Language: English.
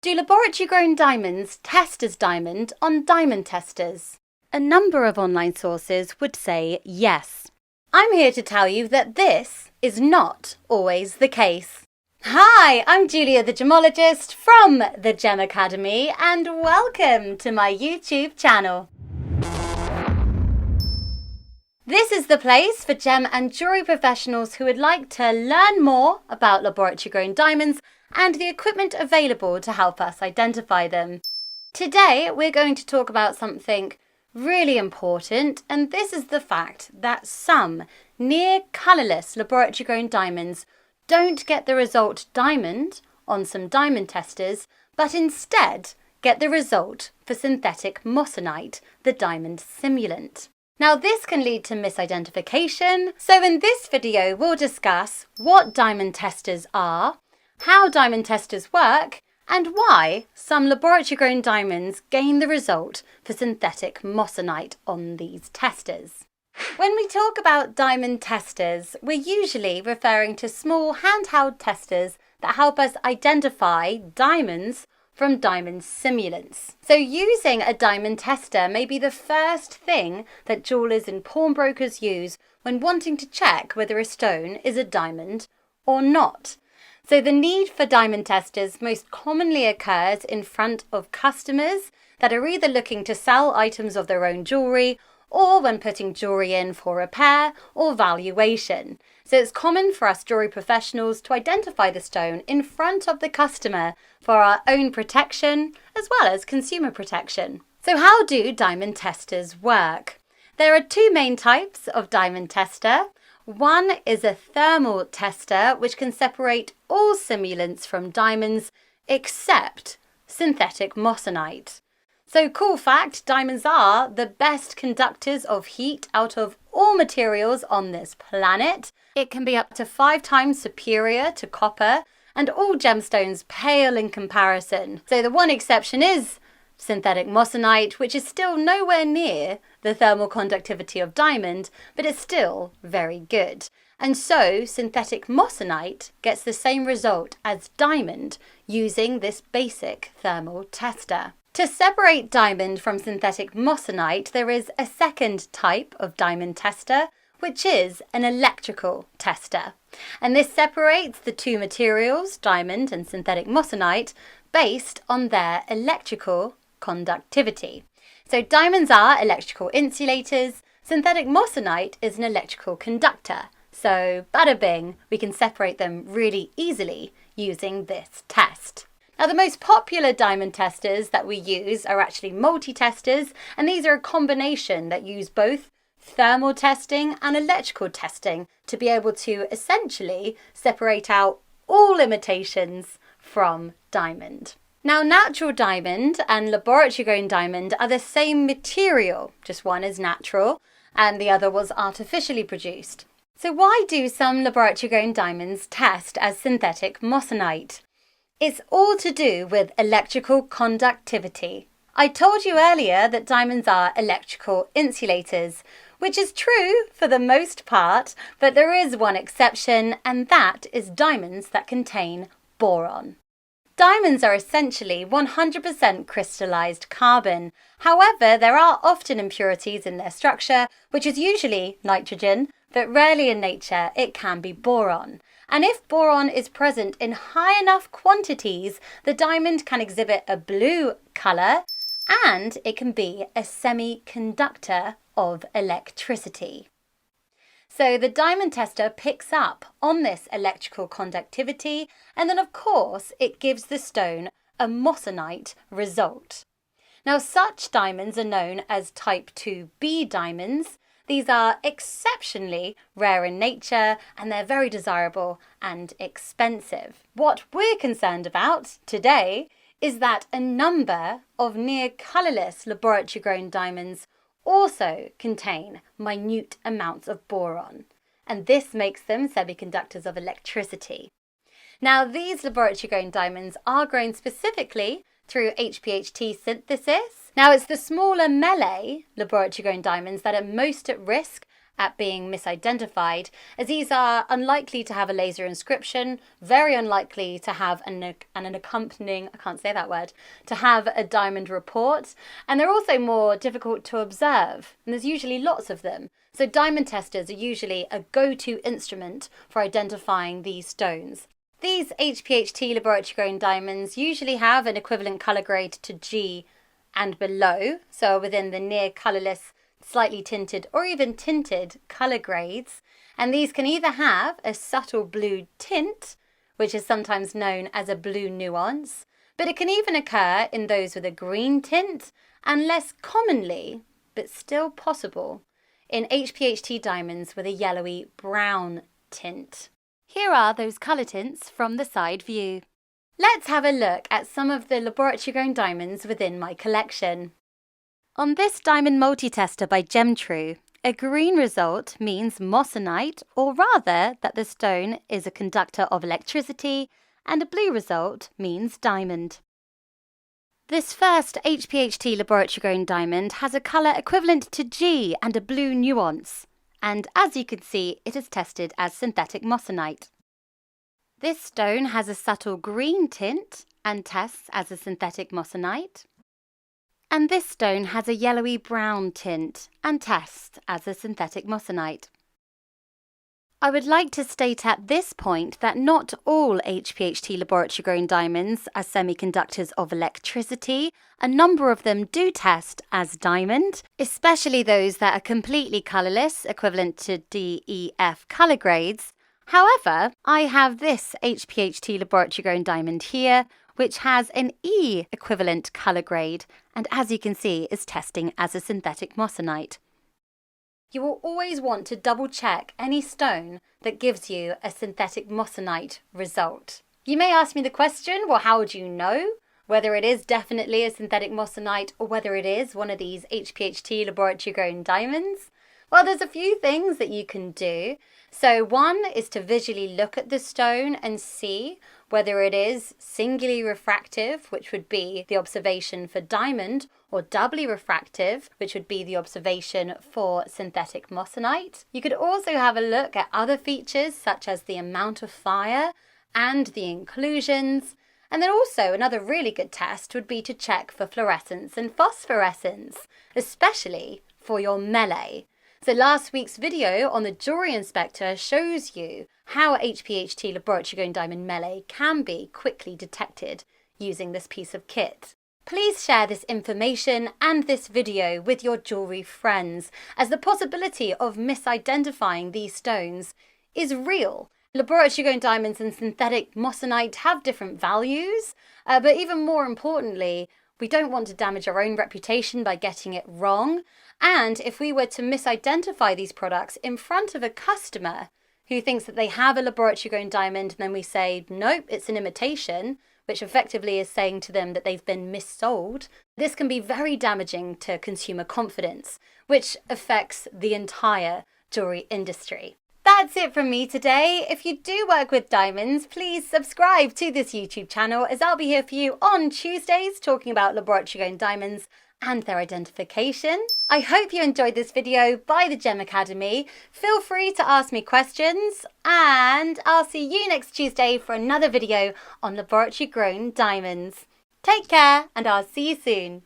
Do laboratory-grown diamonds test as diamond on diamond testers? A number of online sources would say yes. I'm here to tell you that this is not always the case. Hi, I'm Julia the gemologist from the Gem Academy and welcome to my YouTube channel. This is the place for gem and jewellery professionals who would like to learn more about laboratory-grown diamonds and the equipment available to help us identify them. Today we're going to talk about something really important, and this is the fact that some near colourless laboratory-grown diamonds don't get the result diamond on some diamond testers, but instead get the result for synthetic moissanite, the diamond simulant. Now this can lead to misidentification, so in this video we'll discuss what diamond testers are, how diamond testers work, and why some laboratory-grown diamonds gain the result for synthetic moissanite on these testers. When we talk about diamond testers, we're usually referring to small handheld testers that help us identify diamonds from diamond simulants. So using a diamond tester may be the first thing that jewellers and pawnbrokers use when wanting to check whether a stone is a diamond or not. So the need for diamond testers most commonly occurs in front of customers that are either looking to sell items of their own jewellery or when putting jewellery in for repair or valuation. So it's common for us jewellery professionals to identify the stone in front of the customer for our own protection as well as consumer protection. So how do diamond testers work? There are two main types of diamond tester. One is a thermal tester, which can separate all simulants from diamonds except synthetic moissanite. So cool fact, diamonds are the best conductors of heat out of all materials on this planet. It can be up to 5 times superior to copper, and all gemstones pale in comparison. So the one exception is synthetic moissanite, which is still nowhere near the thermal conductivity of diamond, but it's still very good. And so synthetic moissanite gets the same result as diamond using this basic thermal tester. To separate diamond from synthetic moissanite, there is a second type of diamond tester, which is an electrical tester. And this separates the two materials, diamond and synthetic moissanite, based on their electrical conductivity. So diamonds are electrical insulators, synthetic moissanite is an electrical conductor. So bada bing, we can separate them really easily using this test. Now the most popular diamond testers that we use are actually multitesters, and these are a combination that use both thermal testing and electrical testing to be able to essentially separate out all imitations from diamond. Now natural diamond and laboratory-grown diamond are the same material, just one is natural and the other was artificially produced. So why do some laboratory-grown diamonds test as synthetic moissanite? It's all to do with electrical conductivity. I told you earlier that diamonds are electrical insulators, which is true for the most part, but there is one exception, and that is diamonds that contain boron. Diamonds are essentially 100% crystallized carbon. However, there are often impurities in their structure, which is usually nitrogen, but rarely in nature it can be boron. And if boron is present in high enough quantities, the diamond can exhibit a blue colour and it can be a semi-conductor of electricity. So the diamond tester picks up on this electrical conductivity, and then of course it gives the stone a moissanite result. Now such diamonds are known as type 2B diamonds. These are exceptionally rare in nature and they're very desirable and expensive. What we're concerned about today is that a number of near colourless laboratory-grown diamonds also contain minute amounts of boron, and this makes them semiconductors of electricity. Now these laboratory-grown diamonds are grown specifically through HPHT synthesis. Now it's the smaller melee laboratory-grown diamonds that are most at risk at being misidentified, as these are unlikely to have a laser inscription, very unlikely to have an accompanying, I can't say that word, to have a diamond report, and they're also more difficult to observe, and there's usually lots of them. So diamond testers are usually a go-to instrument for identifying these stones. These HPHT laboratory-grown diamonds usually have an equivalent colour grade to G and below, so within the near colourless, slightly tinted or even tinted colour grades, and these can either have a subtle blue tint, which is sometimes known as a blue nuance, but it can even occur in those with a green tint, and less commonly, but still possible, in HPHT diamonds with a yellowy brown tint. Here are those colour tints from the side view. Let's have a look at some of the laboratory-grown diamonds within my collection. On this diamond multitester by GemTrue, a green result means moissanite, or rather that the stone is a conductor of electricity, and a blue result means diamond. This first HPHT laboratory-grown diamond has a colour equivalent to G and a blue nuance, and as you can see, it is tested as synthetic moissanite. This stone has a subtle green tint and tests as a synthetic moissanite. And this stone has a yellowy brown tint and tests as a synthetic moissanite. I would like to state at this point that not all HPHT laboratory-grown diamonds are semiconductors of electricity. A number of them do test as diamond, especially those that are completely colourless, equivalent to D, E, F colour grades. However, I have this HPHT laboratory-grown diamond here, which has an E equivalent colour grade, and as you can see is testing as a synthetic moissanite. You will always want to double check any stone that gives you a synthetic moissanite result. You may ask me the question, well, how would you know whether it is definitely a synthetic moissanite or whether it is one of these HPHT laboratory-grown diamonds? Well, there's a few things that you can do. So one is to visually look at the stone and see whether it is singly refractive, which would be the observation for diamond, or doubly refractive, which would be the observation for synthetic moissanite. You could also have a look at other features such as the amount of fire and the inclusions. And then also another really good test would be to check for fluorescence and phosphorescence, especially for your melee. So last week's video on the jewellery inspector shows you how HPHT laboratory-grown diamond melee can be quickly detected using this piece of kit. Please share this information and this video with your jewellery friends, as the possibility of misidentifying these stones is real. Laboratory-grown diamonds and synthetic moissanite have different values, but even more importantly, we don't want to damage our own reputation by getting it wrong. And if we were to misidentify these products in front of a customer who thinks that they have a laboratory-grown diamond, and then we say, nope, it's an imitation, which effectively is saying to them that they've been missold, this can be very damaging to consumer confidence, which affects the entire jewellery industry. That's it from me today. If you do work with diamonds, please subscribe to this YouTube channel, as I'll be here for you on Tuesdays talking about laboratory-grown diamonds and their identification. I hope you enjoyed this video by the Gem Academy. Feel free to ask me questions, and I'll see you next Tuesday for another video on laboratory-grown diamonds. Take care, and I'll see you soon.